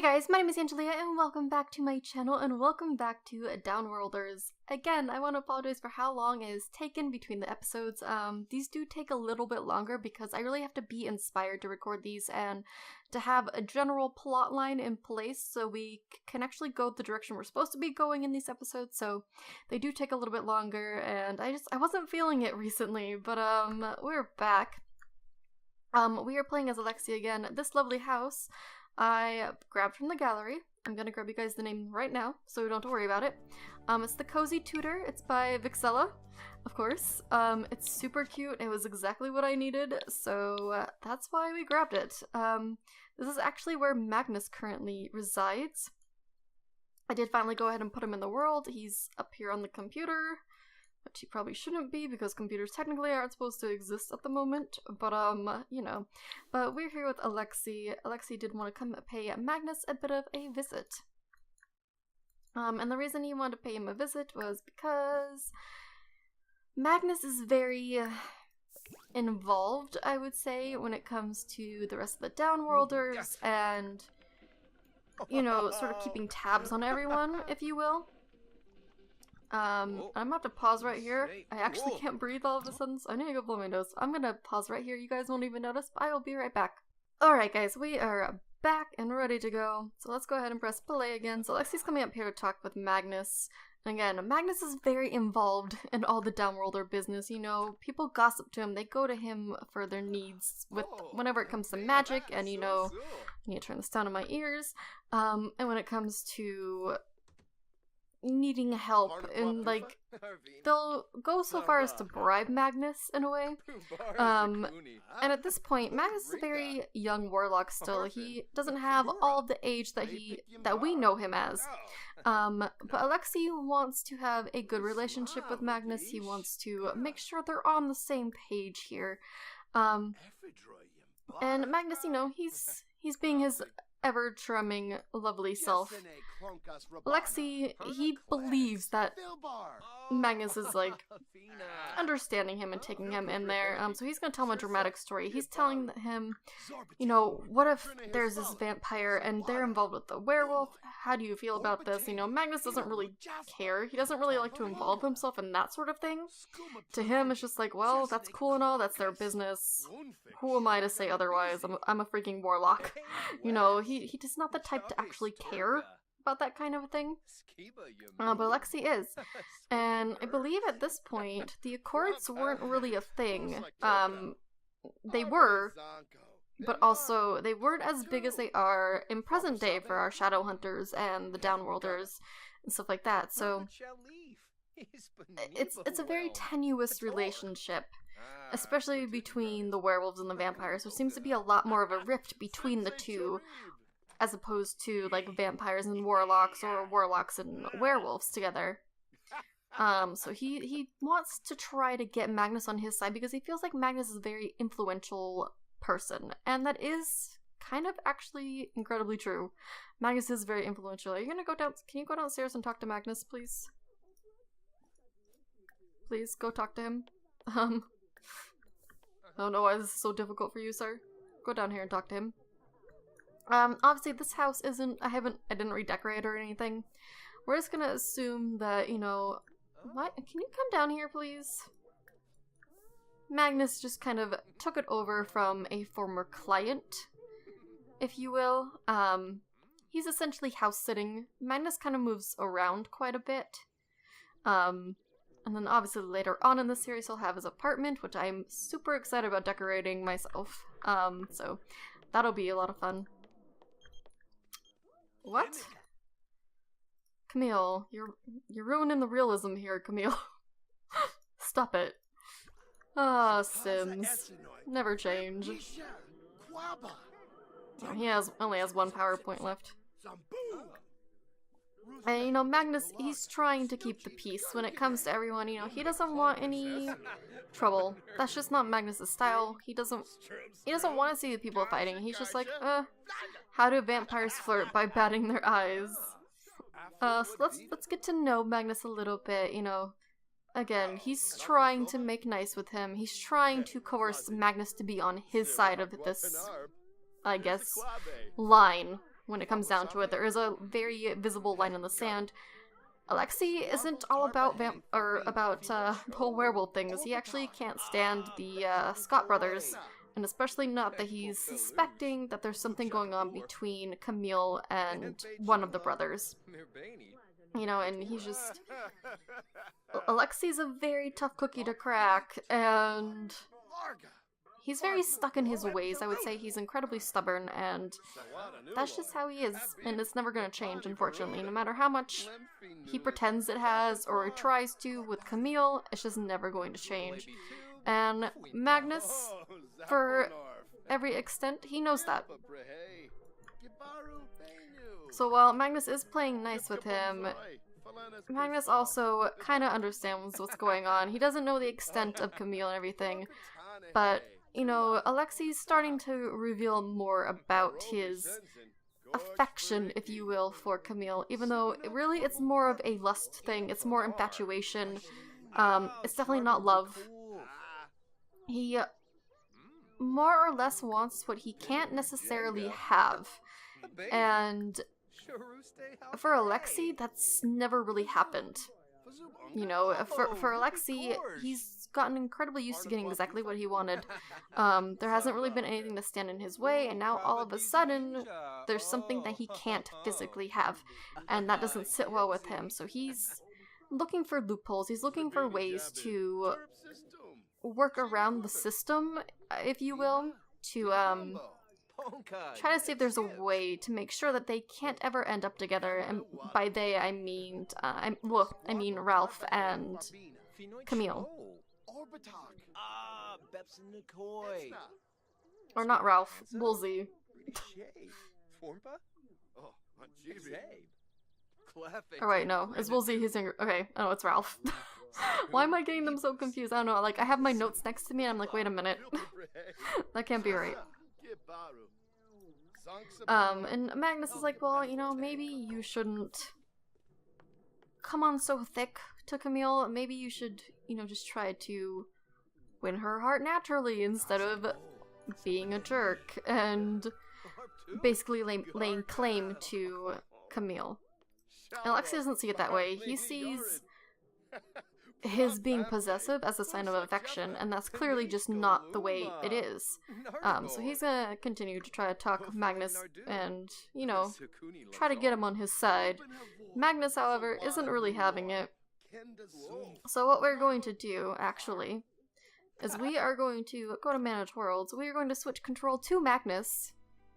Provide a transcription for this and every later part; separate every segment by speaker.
Speaker 1: guys, my name is Angelia and welcome back to my channel and welcome back to Downworlders. Again, I want to apologize for how long it has taken between the episodes. These do take a little bit longer because I really have to be inspired to record these and to have a general plot line in place so we can actually go the direction we're supposed to be going in these episodes. So they do take a little bit longer and I wasn't feeling it recently, but we're back. We are playing as Alexei again. This lovely house I grabbed from the gallery. I'm gonna grab you guys the name right now, so we don't have to worry about it. It's the Cozy Tutor. It's by Vixella, of course. It's super cute. It was exactly what I needed, so that's why we grabbed it. This is actually where Magnus currently resides. I did finally go ahead and put him in the world. He's up here on the computer, which he probably shouldn't be because computers technically aren't supposed to exist at the moment, but you know. But we're here with Alexei. Alexei did want to come pay Magnus a bit of a visit. And the reason he wanted to pay him a visit was because Magnus is very involved, I would say, when it comes to the rest of the Downworlders and, you know, sort of keeping tabs on everyone, if you will. I'm gonna have to pause right here. I actually can't breathe all of a sudden, so I need to go blow my nose. I'm gonna pause right here. You guys won't even notice, but I will be right back. Alright guys, we are back and ready to go. So let's go ahead and press play again. So Alexei's coming up here to talk with Magnus. And again, Magnus is very involved in all the Downworlder business. You know, people gossip to him. They go to him for their needs whenever it comes to magic. And you know, I need to turn this down in my ears. And when it comes to needing help, and like they'll go so far as to bribe Magnus in a way. And at this point, Magnus is a very young warlock still. He doesn't have all of the age that we know him as. But Alexei wants to have a good relationship with Magnus. He wants to make sure they're on the same page here. And Magnus, you know, he's being his ever-charming, lovely self. Alexei, he believes that Magnus is, like, understanding him and taking him in there, so he's gonna tell him a dramatic story. He's telling him, you know, what if there's this vampire and they're involved with the werewolf? How do you feel about this? You know, Magnus doesn't really care. He doesn't really like to involve himself in that sort of thing. To him, it's just like, well, that's cool and all, that's their business. Who am I to say otherwise? I'm a freaking warlock. You know, he's not the type to actually care about that kind of a thing. But Alexei is. And I believe at this point, the Accords weren't really a thing. They were, but also they weren't as big as they are in present day for our Shadow Hunters and the Downworlders and stuff like that. So it's a very tenuous relationship, especially between the werewolves and the vampires. There seems to be a lot more of a rift between the two, as opposed to like vampires and warlocks or warlocks and werewolves together. So he wants to try to get Magnus on his side because he feels like Magnus is a very influential person, and that is kind of actually incredibly true. Magnus is very influential. Are you gonna go down? Can you go downstairs and talk to Magnus, please? Please go talk to him. I don't know why this is so difficult for you, sir. Go down here and talk to him. Obviously this house isn't, I didn't redecorate or anything. We're just gonna assume that, you know, what? Can you come down here, please? Magnus just kind of took it over from a former client, if you will. He's essentially house sitting. Magnus kind of moves around quite a bit. And then obviously later on in the series he'll have his apartment, which I'm super excited about decorating myself. So that'll be a lot of fun. What? Camille, you're ruining the realism here, Camille. Stop it. Ah, Sims. Never change. He only has one PowerPoint left. And, you know, Magnus, he's trying to keep the peace when it comes to everyone. You know, he doesn't want any trouble. That's just not Magnus's style. He doesn't want to see the people fighting. He's just like, how do vampires flirt? By batting their eyes. So let's get to know Magnus a little bit, you know. Again, he's trying to make nice with him. He's trying to coerce Magnus to be on his side of this, I guess, line when it comes down to it. There is a very visible line in the sand. Alexei isn't all about the whole werewolf things. He actually can't stand the Scott brothers, and especially not that he's suspecting that there's something going on between Camille and one of the brothers. You know, and he's just... Alexei's a very tough cookie to crack, and he's very stuck in his ways. I would say he's incredibly stubborn, and that's just how he is, and it's never going to change, unfortunately. No matter how much he pretends it has, or tries to with Camille, it's just never going to change. And Magnus, for every extent, he knows that. So while Magnus is playing nice with him, Magnus also kind of understands what's going on. He doesn't know the extent of Camille and everything, but, you know, Alexei's starting to reveal more about his affection, if you will, for Camille, even though really it's more of a lust thing. It's more infatuation. It's definitely not love. He more or less wants what he can't necessarily have. And for Alexei, that's never really happened. You know, for Alexei, he's gotten incredibly used to getting exactly what he wanted. There hasn't really been anything to stand in his way, and now all of a sudden, there's something that he can't physically have, and that doesn't sit well with him. So he's looking for loopholes. He's looking for ways to work around the system, if you will, to try to see if there's a way to make sure that they can't ever end up together. And by they, I mean Ralph and Camille. Or not Ralph, Woolsey. Oh wait, no, it's Woolsey, he's younger. Okay, oh, it's Ralph. Why am I getting them so confused? I don't know, like, I have my notes next to me and I'm like, wait a minute. That can't be right. And Magnus is like, well, you know, maybe you shouldn't come on so thick to Camille. Maybe you should, you know, just try to win her heart naturally instead of being a jerk and basically laying claim to Camille. And Alexei doesn't see it that way. He sees his being possessive as a sign of affection, and that's clearly just not the way it is. So he's gonna continue to try to talk Magnus and, you know, try to get him on his side. Magnus, however, isn't really having it. So what we're going to do, actually, is we are going to go to Manage Worlds. We are going to switch control to Magnus,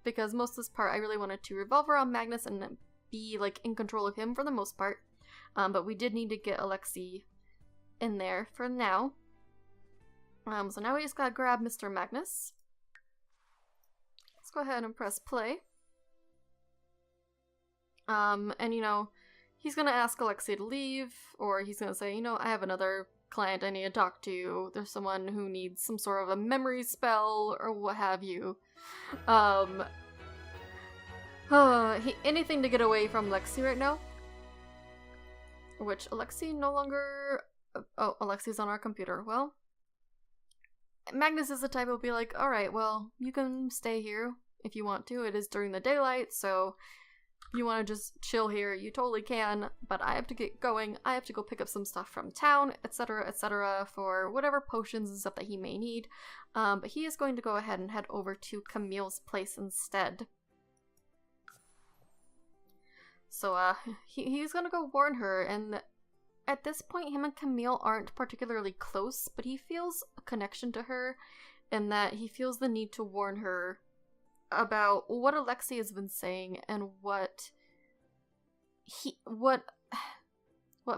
Speaker 1: because most of this part I really wanted to revolve around Magnus and be, like, in control of him for the most part. But we did need to get Alexei in there for now. So now we just gotta grab Mr. Magnus. Let's go ahead and press play. And you know, he's gonna ask Alexei to leave, or he's gonna say, you know, I have another client I need to talk to. There's someone who needs some sort of a memory spell, or what have you. Anything to get away from Alexei right now. Which Alexei no longer... Oh, Alexei's on our computer. Well, Magnus is the type who'll be like, alright, well, you can stay here if you want to. It is during the daylight, so if you want to just chill here, you totally can, but I have to get going. I have to go pick up some stuff from town, etc., for whatever potions and stuff that he may need. But he is going to go ahead and head over to Camille's place instead. So, he's gonna go warn her, and at this point, him and Camille aren't particularly close, but he feels a connection to her, in that he feels the need to warn her about what Alexei has been saying and what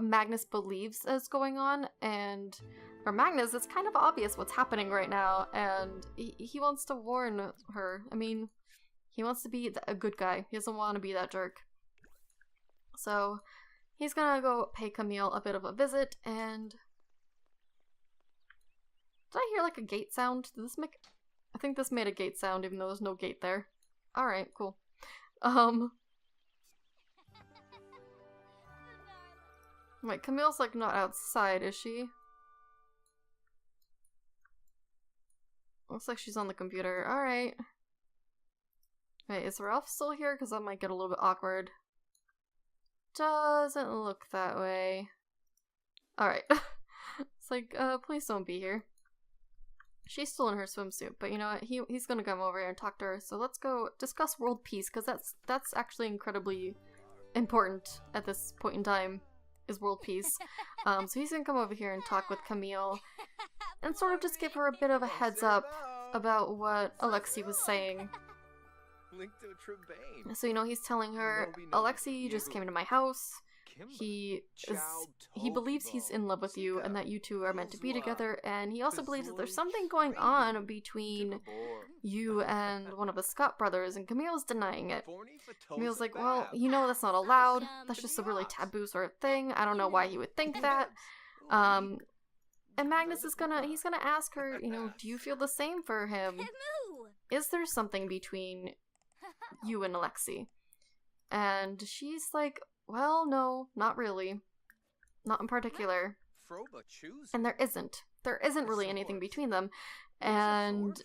Speaker 1: Magnus believes is going on. And for Magnus, it's kind of obvious what's happening right now, and he wants to warn her. I mean, he wants to be a good guy. He doesn't want to be that jerk. So he's gonna go pay Camille a bit of a visit, and... Did I hear like a gate sound? Did this make... I think this made a gate sound even though there's no gate there. Alright, cool. Wait, Camille's like not outside, is she? Looks like she's on the computer. Alright. Wait, is Ralph still here? Because that might get a little bit awkward. Doesn't look that way. Alright. It's like, please don't be here. She's still in her swimsuit, but you know what? He's gonna come over here and talk to her. So let's go discuss world peace, because that's actually incredibly important at this point in time, is world peace. So he's gonna come over here and talk with Camille and sort of just give her a bit of a heads up about what Alexei was saying. So, you know, he's telling her, Alexei just came into my house. He believes he's in love with you and that you two are meant to be together, and he also believes that there's something going on between you and one of the Scott brothers, and Camille's denying it. Camille's like, well, you know that's not allowed. That's just a really taboo sort of thing. I don't know why he would think that. And Magnus he's gonna ask her, you know, do you feel the same for him? Is there something between you and Alexei? And she's like, well, no, not really. Not in particular. And there isn't. There isn't really anything between them. And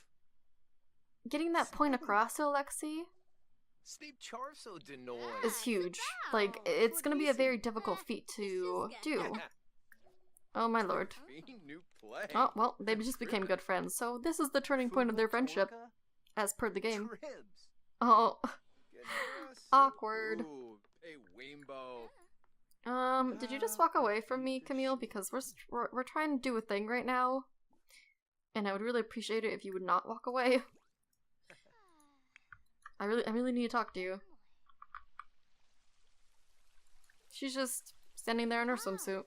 Speaker 1: getting that point across to Alexei is huge. Like, it's gonna be a very difficult feat to do. Oh my lord. Oh, well, they just became good friends, so this is the turning point of their friendship, as per the game. Oh. Awkward. Did you just walk away from me, Camille? Because we're trying to do a thing right now, and I would really appreciate it if you would not walk away. I really need to talk to you. She's just standing there in her swimsuit.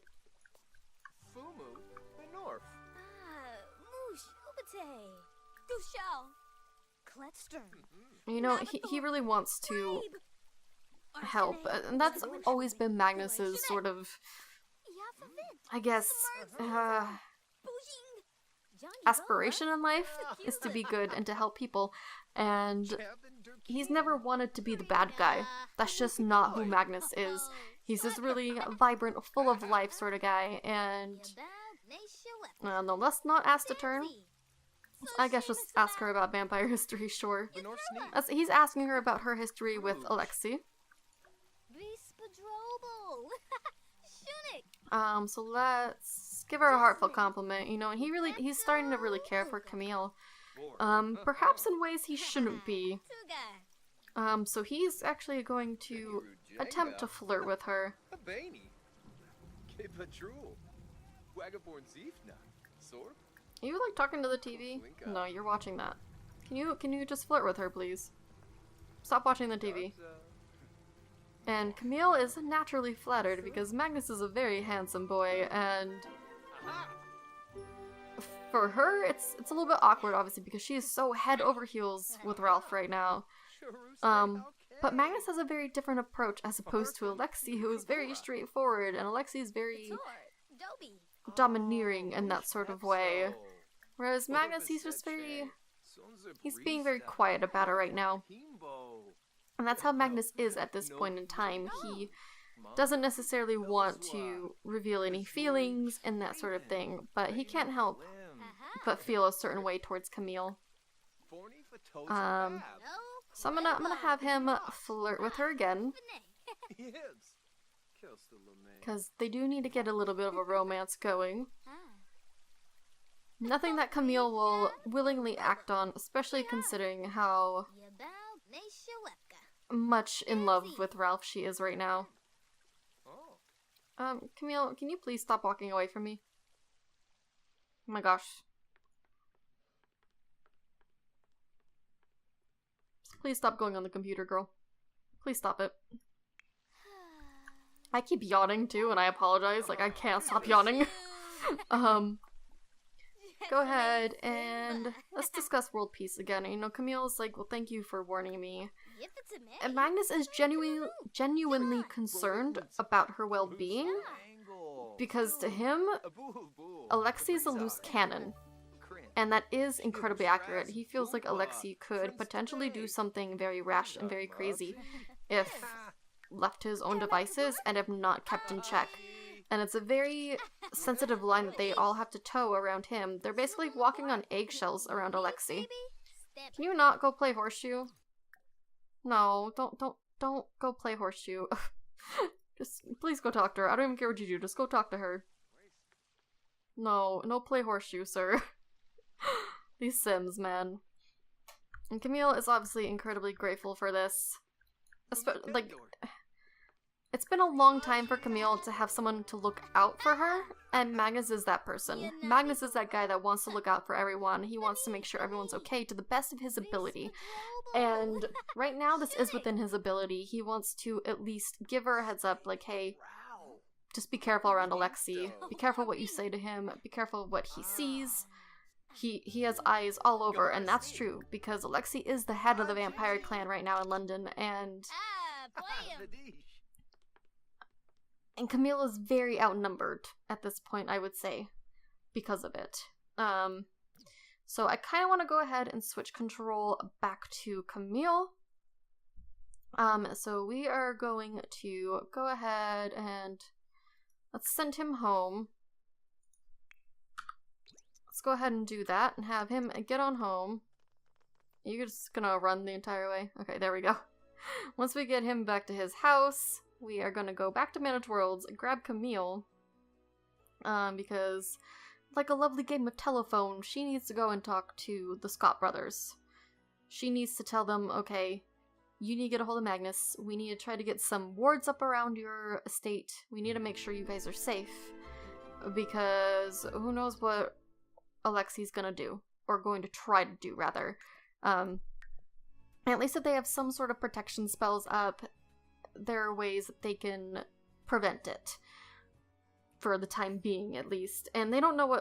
Speaker 1: You know, he really wants to help, and that's always been Magnus's sort of, I guess, aspiration in life, is to be good and to help people, and he's never wanted to be the bad guy. That's just not who Magnus is. He's this really vibrant, full of life sort of guy, and no, let's not ask to turn. I guess just ask her about vampire history, sure. He's asking her about her history with Alexei. So let's give her a heartfelt compliment, you know, and he's starting to really care for Camille. Perhaps in ways he shouldn't be. So he's actually going to attempt to flirt with her. Are you like talking to the TV? No, you're watching that. Can you just flirt with her, please? Stop watching the TV. And Camille is naturally flattered because Magnus is a very handsome boy, and for her it's a little bit awkward, obviously, because she is so head over heels with Ralph right now. But Magnus has a very different approach as opposed to Alexei, who is very straightforward, and Alexei is very domineering in that sort of way. Whereas Magnus, he's being very quiet about it right now. And that's how Magnus is at this point in time. He doesn't necessarily want to reveal any feelings and that sort of thing, but he can't help but feel a certain way towards Camille. So I'm gonna have him flirt with her again, because they do need to get a little bit of a romance going. Nothing that Camille will willingly act on, especially considering how much in love with Ralph she is right now. Camille, can you please stop walking away from me? Oh my gosh. Please stop going on the computer, girl. Please stop it. I keep yawning too, and I apologize. Like, I can't stop yawning. Go ahead and let's discuss world peace again. You know, Camille's like, well, thank you for warning me. And Magnus is genuinely concerned about her well-being, because to him, Alexei's a loose cannon. And that is incredibly accurate. He feels like Alexei could potentially do something very rash and very crazy if left to his own devices and if not kept in check. And it's a very sensitive line that they all have to toe around him. They're basically walking on eggshells around Alexei. Can you not go play horseshoe? No, don't go play horseshoe. Just, please go talk to her. I don't even care what you do, just go talk to her. No play horseshoe, sir. These Sims, man. And Camille is obviously incredibly grateful for this. Like, it's been a long time for Camille to have someone to look out for her, and Magnus is that person. Magnus is that guy that wants to look out for everyone. He wants to make sure everyone's okay to the best of his ability. And right now, this is within his ability. He wants to at least give her a heads up, like, hey, just be careful around Alexei. Be careful what you say to him. Be careful what he sees. He has eyes all over, and that's true, because Alexei is the head of the vampire clan right now in London, and Camille is very outnumbered at this point, I would say, because of it. So I kind of want to go ahead and switch control back to Camille. So we are going to go ahead and let's send him home. Let's go ahead and do that and have him get on home. You're just gonna run the entire way? Okay, there we go. Once we get him back to his house, we are gonna go back to Managed Worlds and grab Camille. Because, like a lovely game of telephone, she needs to go and talk to the Scott brothers. She needs to tell them, okay, you need to get a hold of Magnus. We need to try to get some wards up around your estate. We need to make sure you guys are safe. Because who knows what Alexei's gonna do. Or going to try to do, rather. At least if they have some sort of protection spells up, there are ways that they can prevent it. For the time being, at least. And they don't know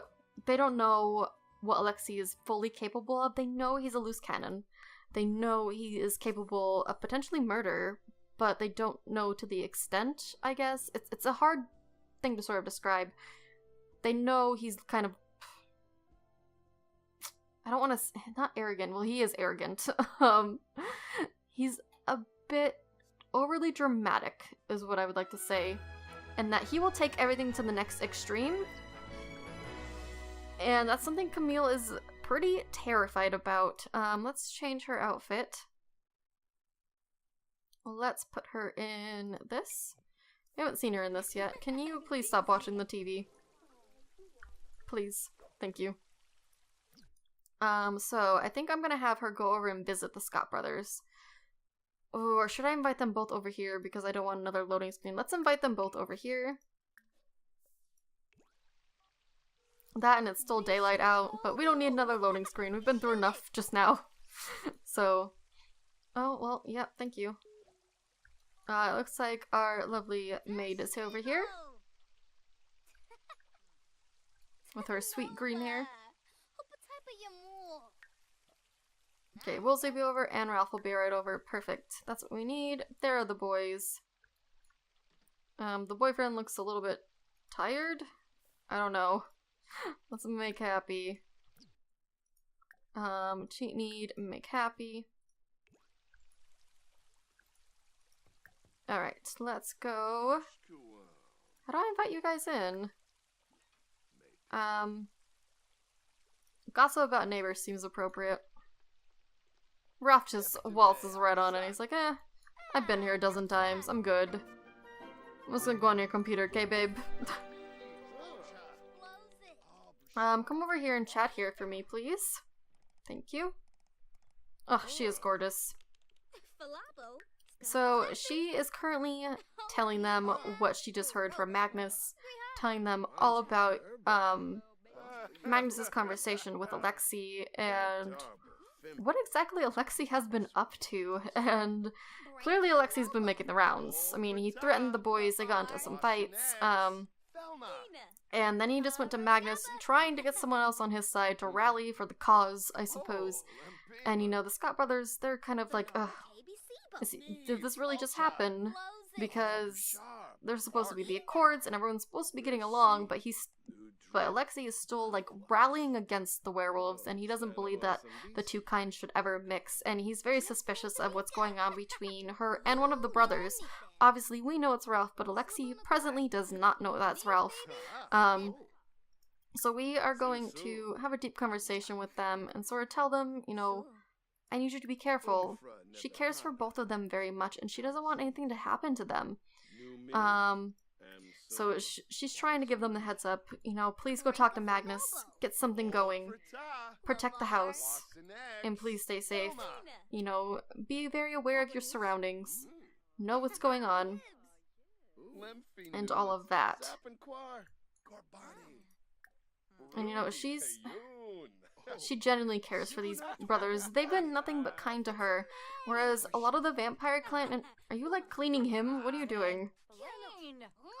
Speaker 1: what Alexei is fully capable of. They know he's a loose cannon. They know he is capable of potentially murder, but they don't know to the extent, I guess. It's a hard thing to sort of describe. They know he's kind of, I don't want to, not arrogant, well, he is arrogant. He's a bit overly dramatic, is what I would like to say. And that he will take everything to the next extreme. And that's something Camille is pretty terrified about. Let's change her outfit. Let's put her in this. We haven't seen her in this yet. Can you please stop watching the TV? Please. Thank you. So I think I'm gonna have her go over and visit the Scott brothers. Or should I invite them both over here because I don't want another loading screen? Let's invite them both over here. That and it's still daylight out, but we don't need another loading screen. We've been through enough just now. So, oh, well, yeah, thank you. It looks like our lovely maid is over here. With her sweet green hair. Okay, Woolsey will be over and Ralph will be right over. Perfect. That's what we need. There are the boys. The boyfriend looks a little bit tired. I don't know. Let's make happy. Cheat need, make happy. Alright, let's go. How do I invite you guys in? Gossip about neighbors seems appropriate. Ralph just waltzes right on and he's like, I've been here a dozen times. I'm good. I'm just gonna go on your computer, okay, babe? Come over here and chat here for me, please. Thank you. Oh, she is gorgeous. So, she is currently telling them what she just heard from Magnus, telling them all about, Magnus's conversation with Alexei, and what exactly Alexei has been up to, and clearly Alexei's been making the rounds. I mean, he threatened the boys, they got into some fights, and then he just went to Magnus, trying to get someone else on his side to rally for the cause, I suppose. And, you know, the Scott brothers, they're kind of like, ugh, did this really just happen? Because they're supposed to be the Accords, and everyone's supposed to be getting along, but Alexei is still, like, rallying against the werewolves, and he doesn't believe that the two kinds should ever mix, and he's very suspicious of what's going on between her and one of the brothers. Obviously, we know it's Ralph, but Alexei presently does not know that's Ralph. So we are going to have a deep conversation with them, and sort of tell them, you know, I need you to be careful. She cares for both of them very much, and she doesn't want anything to happen to them. So she's trying to give them the heads up. You know, please go talk to Magnus. Get something going. Protect the house. And please stay safe. You know, be very aware of your surroundings. Know what's going on. And all of that. And you know, she genuinely cares for these brothers. They've been nothing but kind to her. Whereas a lot of the vampire clan, and are you like cleaning him? What are you doing?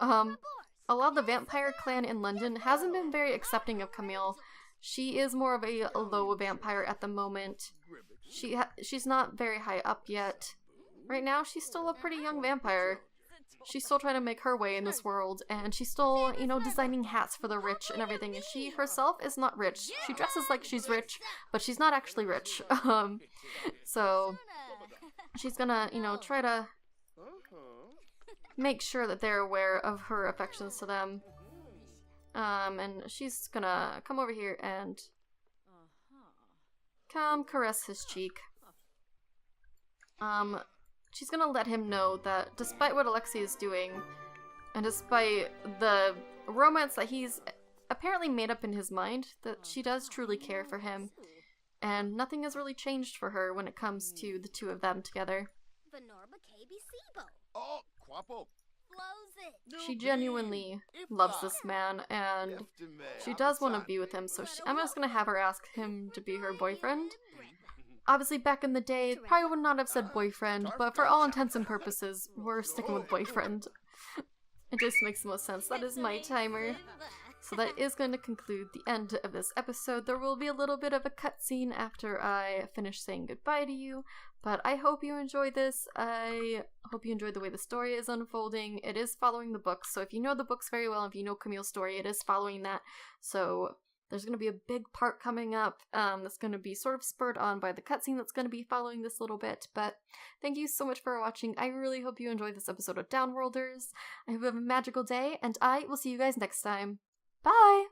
Speaker 1: A lot of the vampire clan in London hasn't been very accepting of Camille. She is more of a low vampire at the moment. She's not very high up yet. Right now, she's still a pretty young vampire. She's still trying to make her way in this world, and she's still, you know, designing hats for the rich and everything, and she herself is not rich. She dresses like she's rich, but she's not actually rich. So she's gonna, you know, try to make sure that they're aware of her affections to them. And she's gonna come over here and caress his cheek. She's gonna let him know that despite what Alexei is doing, and despite the romance that he's apparently made up in his mind, that she does truly care for him. And nothing has really changed for her when it comes to the two of them together. She genuinely loves this man, and she does want to be with him, so I'm just gonna have her ask him to be her boyfriend. Obviously, back in the day, probably would not have said boyfriend, but for all intents and purposes, we're sticking with boyfriend. It just makes the most sense. That is my timer. So that is going to conclude the end of this episode. There will be a little bit of a cutscene after I finish saying goodbye to you, but I hope you enjoyed this. I hope you enjoyed the way the story is unfolding. It is following the books, so if you know the books very well, if you know Camille's story, it is following that. So there's going to be a big part coming up that's going to be sort of spurred on by the cutscene that's going to be following this little bit. But thank you so much for watching. I really hope you enjoyed this episode of Downworlders. I hope you have a magical day, and I will see you guys next time. Bye!